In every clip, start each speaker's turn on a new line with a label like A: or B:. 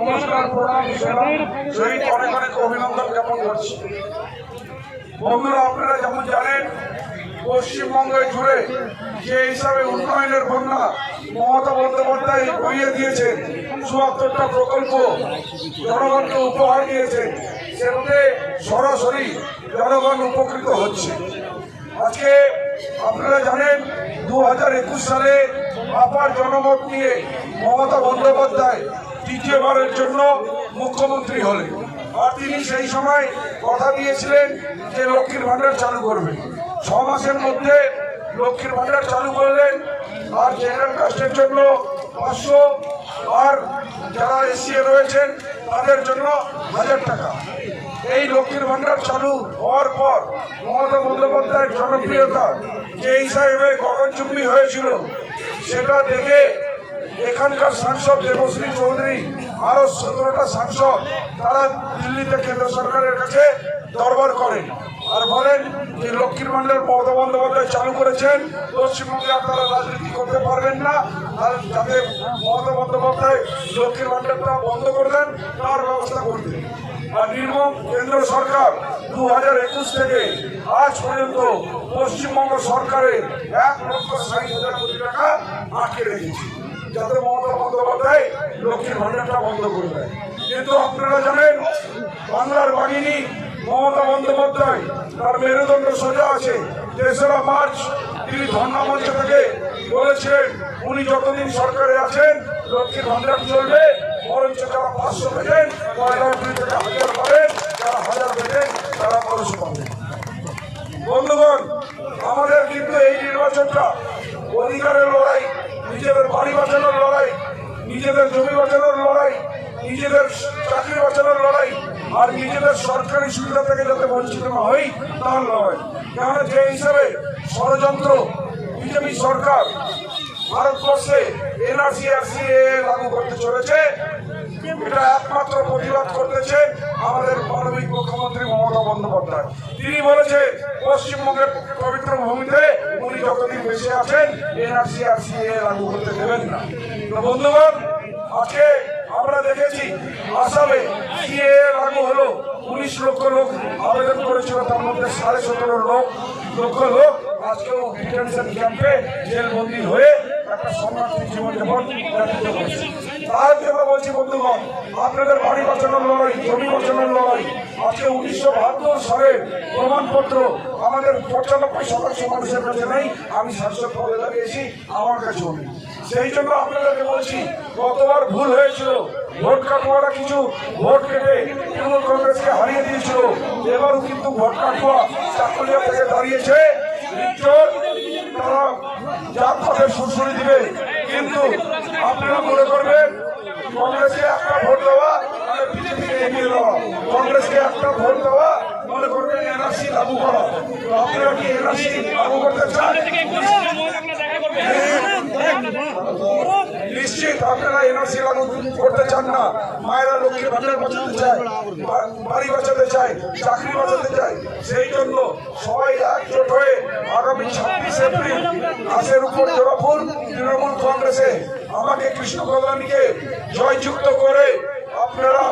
A: নমস্কার, প্রণাম, শহীদ অনেক অনেক অভিনন্দন জ্ঞাপন করছি। বন্ধুরা, আপনারা যেমন জানেন, পশ্চিমবঙ্গে জুড়ে যে হিসাবে উন্নয়নের বন্যা মমতা বন্দ্যোপাধ্যায় বইয়ে দিয়েছেন, ৭৪টা প্রকল্প জনগণকে উপহার দিয়েছেন, সেটাতে সরাসরি জনগণ উপকৃত হচ্ছে। আজকে আপনারা জানেন 2021 সালে আপার জনমত নিয়ে মমতা বন্দ্যোপাধ্যায় তৃতীয়বারের জন্য মুখ্যমন্ত্রী হলেন। আর তিনি সেই সময় কথা দিয়েছিলেন যে লক্ষ্মীর ভাণ্ডার চালু করবেন। 6 মাসের মধ্যে লক্ষ্মীর ভাণ্ডার চালু করলেন। আর জেনারেল কাস্টের জন্য 500, আর যারা এসসি রয়েছেন তাদের জন্য 1000 টাকা। এই লক্ষ্মীর ভাণ্ডার চালু হওয়ার পর মমতা বন্দ্যোপাধ্যায়ের জনপ্রিয়তা যে হিসাবে গগনচুম্বী হয়েছিল, সেটা দেখে এখানকার সাংসদ দেবশ্রী চৌধুরী আরো 17টা সাংসদ তারা দিল্লিতে কেন্দ্র সরকারের কাছে দরবার করেন আর বলেন যে লক্ষ্মীর ভাণ্ডার মমতা বন্দ্যোপাধ্যায় চালু করেছেন, পশ্চিমবঙ্গে আপনারা রাজনীতি করতে পারবেন না, আর যাতে মমতা বন্দ্যোপাধ্যায় লক্ষ্মীর ভাণ্ডারটা বন্ধ করে দেন তার ব্যবস্থা করতে। আর নির্মম কেন্দ্র সরকার 2021 থেকে আজ পর্যন্ত পশ্চিমবঙ্গ সরকারের 1,60,000 কোটি টাকা আটকে রেখেছে, যাতে মমতা বন্দ্যোপাধ্যায় লক্ষ্মীর ভাণ্ডারটা বন্ধ করে দেয়। কিন্তু আপনারা জানেন, বাংলার বাহিনী মমতা বন্দ্যোপাধ্যায় তার মেরুদণ্ড সোজা আছে। 3রা মার্চ তিনি ধর্ণা মঞ্চ থেকে বলেছিলেন উনি যতদিন সরকারে আছেন লক্ষ্মীর ভাণ্ডার চলবে, বরঞ্চ যারা 500 পেতেন তারা 1000 পাবেন, যারা 1000 পেতেন তারা 1200 পাবেন। বন্ধুগণ, আমাদের কিন্তু এই নির্বাচনটা অধিকারের লড়াই, নিজেদের বাড়ি বাঁচানোর লড়াই, নিজেদের জমি বাঁচানোর লড়াই, নিজেদের চাকরি বাঁচানোর লড়াই, আর নিজেদের সরকারি সুবিধা থেকে যাতে বঞ্চিত না হই তার লড়াই। কেননা যে হিসাবে ষড়যন্ত্র বিজেপি সরকার ভারতবর্ষে এনআরসি আর সিএএ লাগু করতে চলেছে, এটা একমাত্র প্রতিবাদ করতেছে আমাদের মানবিক মুখ্যমন্ত্রী মমতা বন্দ্যোপাধ্যায়। তিনি বলেছেন পশ্চিমবঙ্গের পবিত্র ভূমিতে উনি যতদিন বেঁচে আছেন এনআরসি আর সিএএ লাগু করতে দেবেন না। তো বন্ধুগণ, আজকে আমরা দেখেছি আসামে সিএএ লাগু হলো, 19 লক্ষ লোক আবেদন করেছিল, তার মধ্যে 17.5 লক্ষ লোক আজকেও ডিটেনশন ক্যাম্পে জেলবন্দি হয়ে একটা শরণার্থী জীবনযাপন ব্যতীত করছে। তার জন্য বলছি বন্ধুগণ, আপনাদের বাড়ি বাঁচানোর লড়াই, জমি বাঁচানোর লড়াই, আজকে 1972 সালের প্রমাণপত্র আমাদের 95% মানুষের কাছে নেই। আমি সাংসদ পদে দাঁড়িয়েছি, আমার কাছেও নেই। সেই জন্য আপনাদেরকে বলছি, গতবার ভুল হয়েছিল, ভোট কাটুয়ারা কিছু ভোট কেটে তৃণমূল কংগ্রেসকে হারিয়ে দিয়েছিল। এবারও কিন্তু ভোট কাটুয়া চাকুলিয়া থেকে দাঁড়িয়েছে, তারা জাত পাতের সুরসুরি দিবে। কিন্তু আপনারা মনে করবেন কংগ্রেসকে একটা ভোট দেওয়া মানে বিজেপিকে এগিয়ে দেওয়া, কংগ্রেসকে একটা ভোট দেওয়া মনে করবেন এনআরসি লাগু করা। আপনারা কি এনআরসি লাগু করতে চান? নিশ্চিত আপনারা এনআরসি লাগু করতে চান না। মায়েরা লক্ষ্মীর ভাণ্ডার বাঁচাতে চায়, বাড়ি বাঁচাতে চায়, চাকরি বাঁচাতে চায়। সেই জন্য সবাই একজোট হয়ে আগামী 26 এপ্রিল গাছের উপর জোড়া ফুল তৃণমূল কংগ্রেসে আমাকে কৃষ্ণ কল্যাণীকে জয়যুক্ত করে আপনারা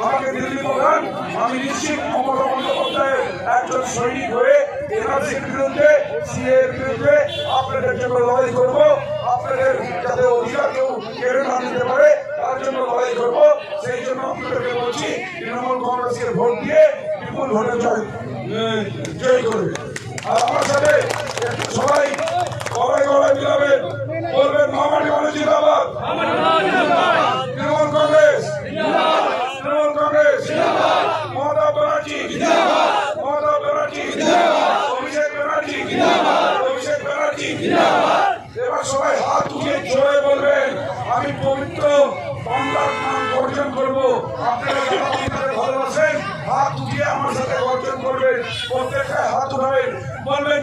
A: আমাকে দিল্লি পাঠান। আমি নিশ্চিত মমতা বন্দ্যোপাধ্যায়ের একজন সৈনিক হয়ে এনআরসির বিরুদ্ধে, সিএর বিরুদ্ধে আপনাদের জন্য লড়াই করব। আপনাদের যাতে অধিকার কেউ কেড়ে না নিতে পারে তার জন্য লড়াই করব। সেই জন্য আপনাদেরকে বলছি, তৃণমূল কংগ্রেসকে ভোট দিয়ে বিপুল ভোটে জয় করবে। আর আমার সাথে সবাই গলায় গলায় মিলাবেন, বলবেন মামাটি মানে জিন্দাবাদ, তৃণমূল কংগ্রেস, তৃণমূল কংগ্রেস, মমতা ব্যানার্জি, মমতা ব্যানার্জি, অভিষেক ব্যানার্জি, অভিষেক ব্যানার্জি। এবার সবাই হাত উঠিয়ে জোরে বলবেন, আমি পবিত্র বাংলার নাম গর্জন করবো। আপনারা ভালোবাসেন, হাত উঠিয়ে আমার সাথে গর্জন করবেন, প্রত্যেকটা হাত উঠাবেন, বলবেন